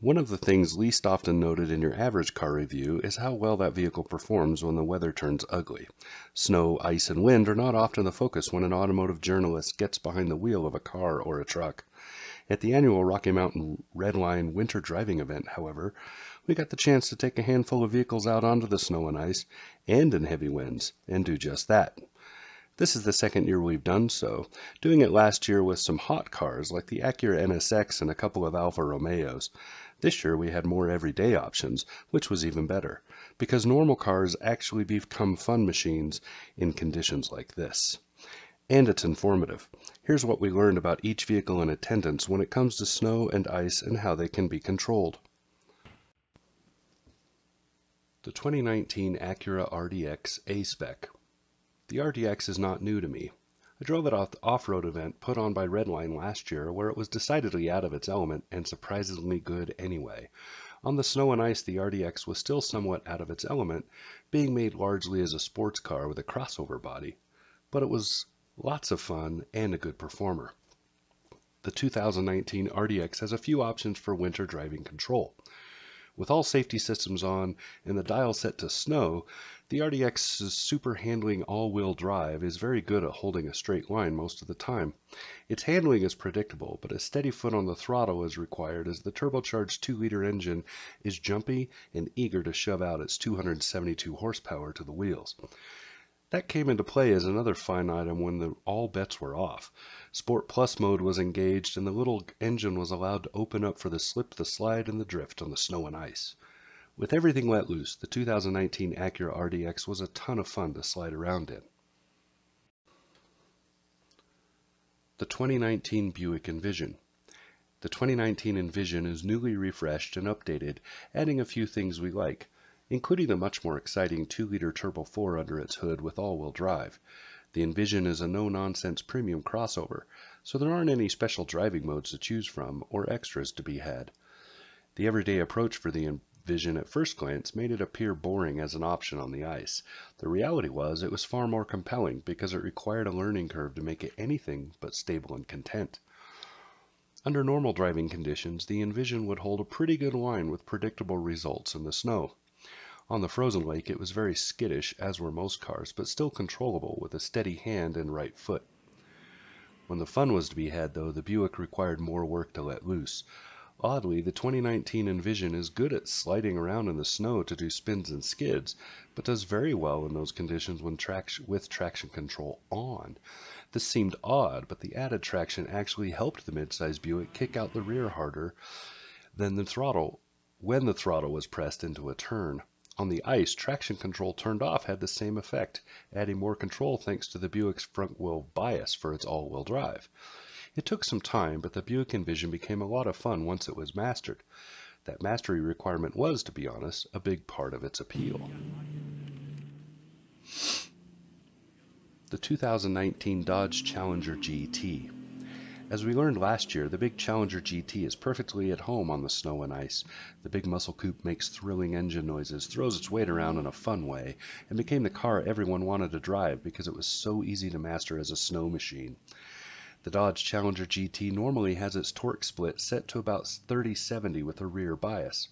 One of the things least often noted in your average car review is how well that vehicle performs when the weather turns ugly. Snow, ice, and wind are not often the focus when an automotive journalist gets behind the wheel of a car or a truck. At the annual Rocky Mountain Redline winter driving event, however, we got the chance to take a handful of vehicles out onto the snow and ice and in heavy winds and do just that. This is the second year we've done so, doing it last year with some hot cars like the Acura NSX and a couple of Alfa Romeos. This year we had more everyday options, which was even better, because normal cars actually become fun machines in conditions like this. And it's informative. Here's what we learned about each vehicle in attendance when it comes to snow and ice and how they can be controlled. The 2019 Acura RDX A-Spec. The RDX is not new to me. I drove it off the off-road event put on by Redline last year where it was decidedly out of its element and surprisingly good anyway. On the snow and ice, the RDX was still somewhat out of its element, being made largely as a sports car with a crossover body. But it was lots of fun and a good performer. The 2019 RDX has a few options for winter driving control. With all safety systems on and the dial set to snow, the RDX's super handling all-wheel drive is very good at holding a straight line most of the time. Its handling is predictable, but a steady foot on the throttle is required as the turbocharged 2-liter engine is jumpy and eager to shove out its 272 horsepower to the wheels. That came into play as another fine item when all bets were off. Sport Plus mode was engaged and the little engine was allowed to open up for the slip, the slide, and the drift on the snow and ice. With everything let loose, the 2019 Acura RDX was a ton of fun to slide around in. The 2019 Buick Envision. The 2019 Envision is newly refreshed and updated, adding a few things we like, including the much more exciting 2-liter Turbo 4 under its hood with all-wheel drive. The Envision is a no-nonsense premium crossover, so there aren't any special driving modes to choose from or extras to be had. The everyday approach for the Envision at first glance made it appear boring as an option on the ice. The reality was it was far more compelling because it required a learning curve to make it anything but stable and content. Under normal driving conditions, the Envision would hold a pretty good line with predictable results in the snow. On the frozen lake, it was very skittish, as were most cars, but still controllable with a steady hand and right foot. When the fun was to be had, though, the Buick required more work to let loose. Oddly, the 2019 Envision is good at sliding around in the snow to do spins and skids, but does very well in those conditions when with traction control on. This seemed odd, but the added traction actually helped the midsize Buick kick out the rear harder than the throttle when the throttle was pressed into a turn. On the ice, traction control turned off had the same effect, adding more control thanks to the Buick's front-wheel bias for its all-wheel drive. It took some time, but the Buick Envision became a lot of fun once it was mastered. That mastery requirement was, to be honest, a big part of its appeal. The 2019 Dodge Challenger GT. As we learned last year, the big Challenger GT is perfectly at home on the snow and ice. The big muscle coupe makes thrilling engine noises, throws its weight around in a fun way, and became the car everyone wanted to drive because it was so easy to master as a snow machine. The Dodge Challenger GT normally has its torque split set to about 30-70 with a rear bias.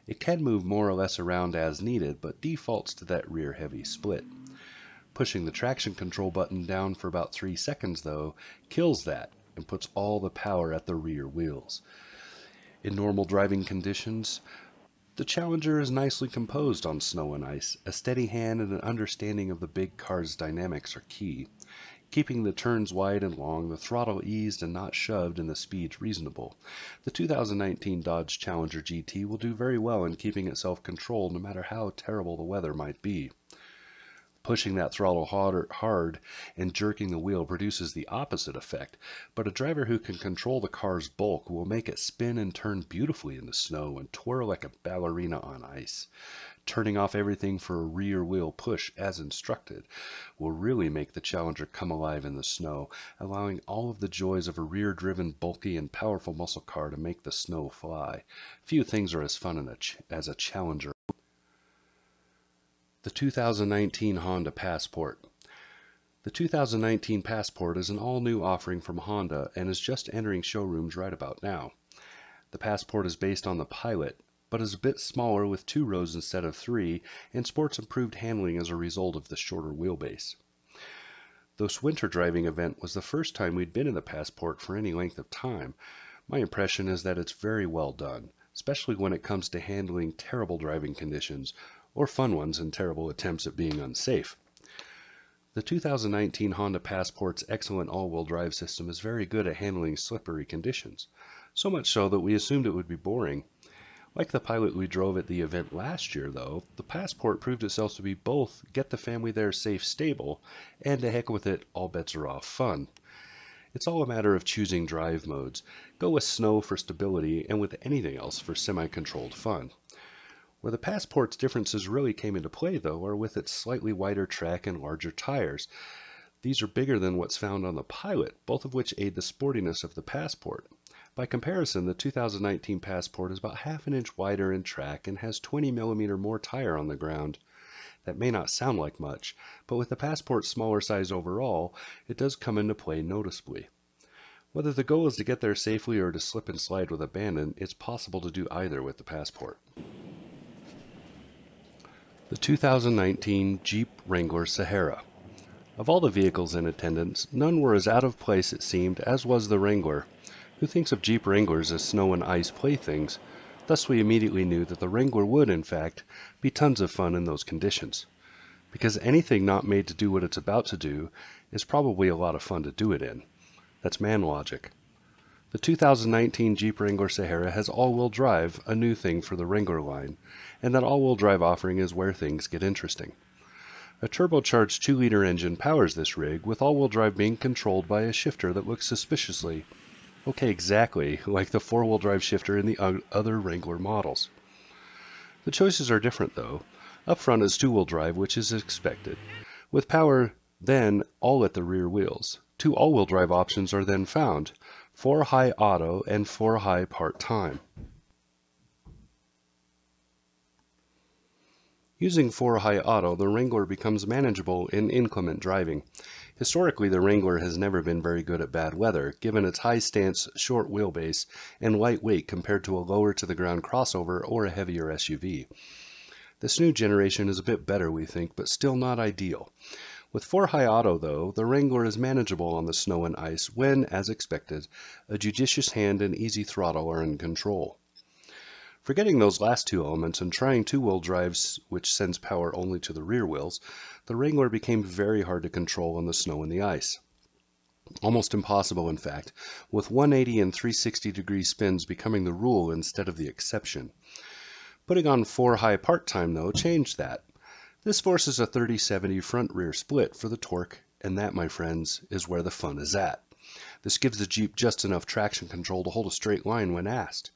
It can move more or less around as needed, but defaults to that rear heavy split. Pushing the traction control button down for about 3 seconds, though, kills that and puts all the power at the rear wheels. In normal driving conditions, the Challenger is nicely composed on snow and ice. A steady hand and an understanding of the big car's dynamics are key. Keeping the turns wide and long, the throttle eased and not shoved, and the speeds reasonable. The 2019 Dodge Challenger GT will do very well in keeping itself controlled no matter how terrible the weather might be. Pushing that throttle hard and jerking the wheel produces the opposite effect, but a driver who can control the car's bulk will make it spin and turn beautifully in the snow and twirl like a ballerina on ice. Turning off everything for a rear wheel push as instructed will really make the Challenger come alive in the snow, allowing all of the joys of a rear-driven, bulky, and powerful muscle car to make the snow fly. Few things are as fun as a Challenger. The 2019 Honda Passport. The 2019 Passport is an all-new offering from Honda and is just entering showrooms right about now. The Passport is based on the Pilot, but is a bit smaller with 2 rows instead of 3, and sports improved handling as a result of the shorter wheelbase. This winter driving event was the first time we'd been in the Passport for any length of time. My impression is that it's very well done, especially when it comes to handling terrible driving conditions, or fun ones and terrible attempts at being unsafe. The 2019 Honda Passport's excellent all-wheel drive system is very good at handling slippery conditions, so much so that we assumed it would be boring. Like the Pilot we drove at the event last year, though, the Passport proved itself to be both get the family there safe, stable, and to heck with it, all bets are off fun. It's all a matter of choosing drive modes. Go with snow for stability and with anything else for semi-controlled fun. Where the Passport's differences really came into play, though, are with its slightly wider track and larger tires. These are bigger than what's found on the Pilot, both of which aid the sportiness of the Passport. By comparison, the 2019 Passport is about half an inch wider in track and has 20mm more tire on the ground. That may not sound like much, but with the Passport's smaller size overall, it does come into play noticeably. Whether the goal is to get there safely or to slip and slide with abandon, it's possible to do either with the Passport. The 2019 Jeep Wrangler Sahara. Of all the vehicles in attendance, none were as out of place, it seemed, as was the Wrangler. Who thinks of Jeep Wranglers as snow and ice playthings? Thus we immediately knew that the Wrangler would, in fact, be tons of fun in those conditions. Because anything not made to do what it's about to do is probably a lot of fun to do it in. That's man logic. The 2019 Jeep Wrangler Sahara has all-wheel drive, a new thing for the Wrangler line, and that all-wheel drive offering is where things get interesting. A turbocharged 2-liter engine powers this rig, with all-wheel drive being controlled by a shifter that looks suspiciously, exactly like the 4-wheel drive shifter in the other Wrangler models. The choices are different though. Up front is 2-wheel drive, which is expected, with power then all at the rear wheels. 2 all-wheel drive options are then found, 4-high auto and 4-high part-time. Using 4-high auto, the Wrangler becomes manageable in inclement driving. Historically, the Wrangler has never been very good at bad weather, given its high stance, short wheelbase, and light weight compared to a lower-to-the-ground crossover or a heavier SUV. This new generation is a bit better, we think, but still not ideal. With 4-high auto, though, the Wrangler is manageable on the snow and ice when, as expected, a judicious hand and easy throttle are in control. Forgetting those last 2 elements and trying 2-wheel drives, which sends power only to the rear wheels, the Wrangler became very hard to control on the snow and the ice. Almost impossible, in fact, with 180 and 360-degree spins becoming the rule instead of the exception. Putting on 4-high part-time, though, changed that. This forces a 30-70 front-rear split for the torque, and that, my friends, is where the fun is at. This gives the Jeep just enough traction control to hold a straight line when asked,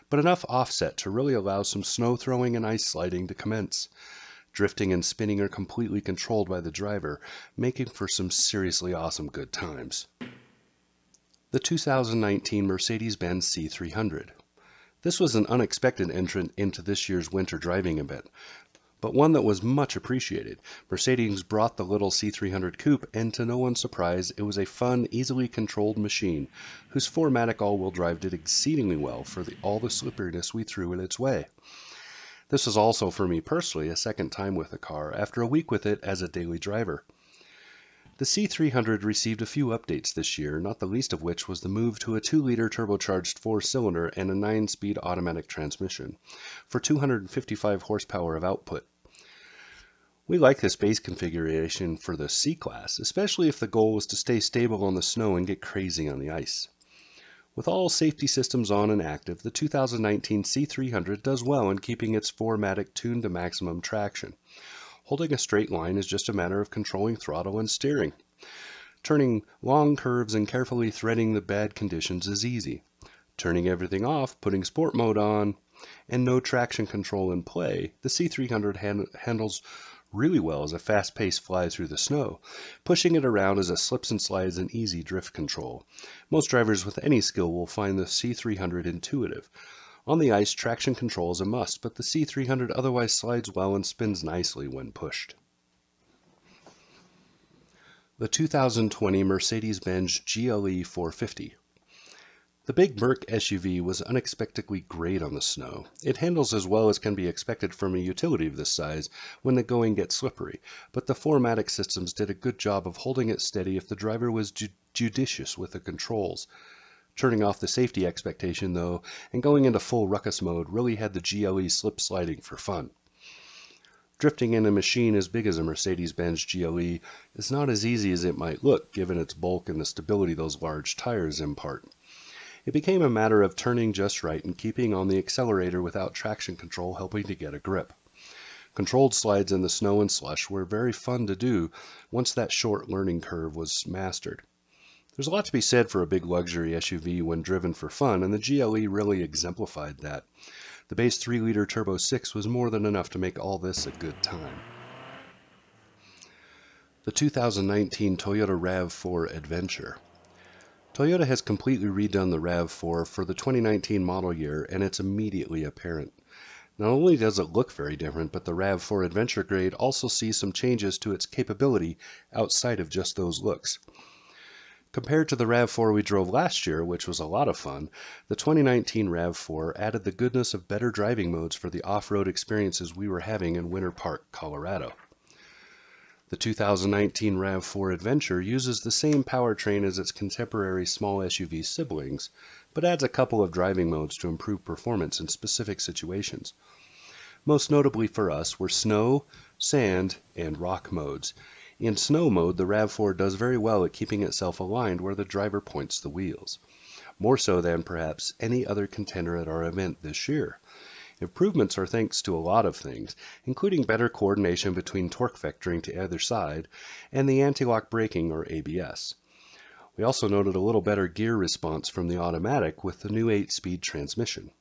but enough offset to really allow some snow throwing and ice sliding to commence. Drifting and spinning are completely controlled by the driver, making for some seriously awesome good times. The 2019 Mercedes-Benz C300. This was an unexpected entrant into this year's winter driving event, but one that was much appreciated. Mercedes brought the little C300 coupe, and to no one's surprise, it was a fun, easily controlled machine, whose 4MATIC all-wheel drive did exceedingly well for all the slipperiness we threw in its way. This was also, for me personally, a second time with the car, after a week with it as a daily driver. The C300 received a few updates this year, not the least of which was the move to a 2-liter turbocharged 4-cylinder and a 9-speed automatic transmission, for 255 horsepower of output. We like this base configuration for the C-Class, especially if the goal was to stay stable on the snow and get crazy on the ice. With all safety systems on and active, the 2019 C300 does well in keeping its 4MATIC tuned to maximum traction. Holding a straight line is just a matter of controlling throttle and steering. Turning long curves and carefully threading the bad conditions is easy. Turning everything off, putting sport mode on, and no traction control in play, the C300 handles really well as a fast-paced fly through the snow. Pushing it around as it slips and slides an easy drift control. Most drivers with any skill will find the C300 intuitive. On the ice, traction control is a must, but the C300 otherwise slides well and spins nicely when pushed. The 2020 Mercedes-Benz GLE 450. The big Merc SUV was unexpectedly great on the snow. It handles as well as can be expected from a utility of this size when the going gets slippery, but the 4MATIC systems did a good job of holding it steady if the driver was judicious with the controls. Turning off the safety expectation, though, and going into full ruckus mode really had the GLE slip sliding for fun. Drifting in a machine as big as a Mercedes-Benz GLE is not as easy as it might look, given its bulk and the stability those large tires impart. It became a matter of turning just right and keeping on the accelerator without traction control helping to get a grip. Controlled slides in the snow and slush were very fun to do once that short learning curve was mastered. There's a lot to be said for a big luxury SUV when driven for fun, and the GLE really exemplified that. The base 3-liter Turbo 6 was more than enough to make all this a good time. The 2019 Toyota RAV4 Adventure. Toyota has completely redone the RAV4 for the 2019 model year, and it's immediately apparent. Not only does it look very different, but the RAV4 Adventure grade also sees some changes to its capability outside of just those looks. Compared to the RAV4 we drove last year, which was a lot of fun, the 2019 RAV4 added the goodness of better driving modes for the off-road experiences we were having in Winter Park, Colorado. The 2019 RAV4 Adventure uses the same powertrain as its contemporary small SUV siblings, but adds a couple of driving modes to improve performance in specific situations. Most notably for us were snow, sand, and rock modes. In snow mode, the RAV4 does very well at keeping itself aligned where the driver points the wheels, more so than perhaps any other contender at our event this year. Improvements are thanks to a lot of things, including better coordination between torque vectoring to either side and the anti-lock braking or ABS. We also noted a little better gear response from the automatic with the new 8-speed transmission.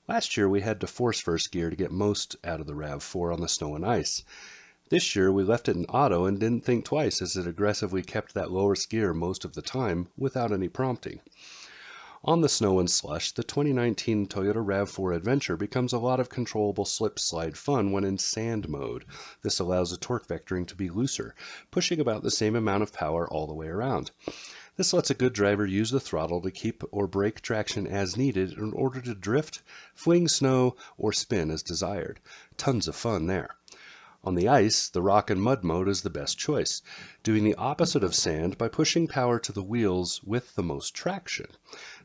Last year we had to force first gear to get most out of the RAV4 on the snow and ice. This year we left it in auto and didn't think twice as it aggressively kept that lowest gear most of the time without any prompting. On the snow and slush, the 2019 Toyota RAV4 Adventure becomes a lot of controllable slip-slide fun when in sand mode. This allows the torque vectoring to be looser, pushing about the same amount of power all the way around. This lets a good driver use the throttle to keep or break traction as needed in order to drift, fling snow, or spin as desired. Tons of fun there. On the ice, the rock and mud mode is the best choice, doing the opposite of sand by pushing power to the wheels with the most traction.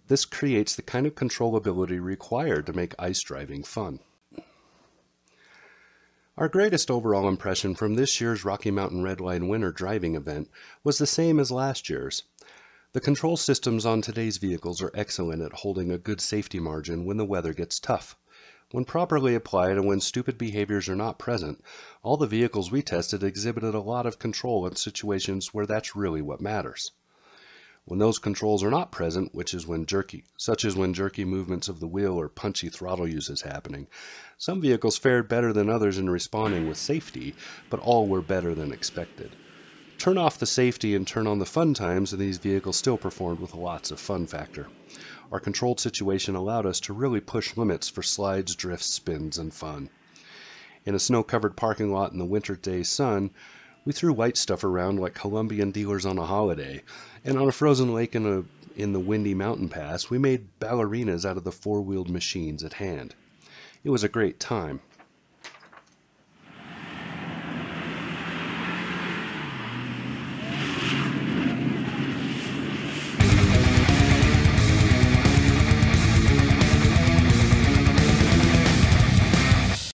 This creates the kind of controllability required to make ice driving fun. Our greatest overall impression from this year's Rocky Mountain Redline winter driving event was the same as last year's. The control systems on today's vehicles are excellent at holding a good safety margin when the weather gets tough. When properly applied and when stupid behaviors are not present, all the vehicles we tested exhibited a lot of control in situations where that's really what matters. When those controls are not present, such as when jerky movements of the wheel or punchy throttle use is happening, some vehicles fared better than others in responding with safety, but all were better than expected. Turn off the safety and turn on the fun times and these vehicles still performed with lots of fun factor. Our controlled situation allowed us to really push limits for slides, drifts, spins, and fun. In a snow-covered parking lot in the winter day sun, we threw white stuff around like Colombian dealers on a holiday, and on a frozen lake in the windy mountain pass, we made ballerinas out of the four-wheeled machines at hand. It was a great time.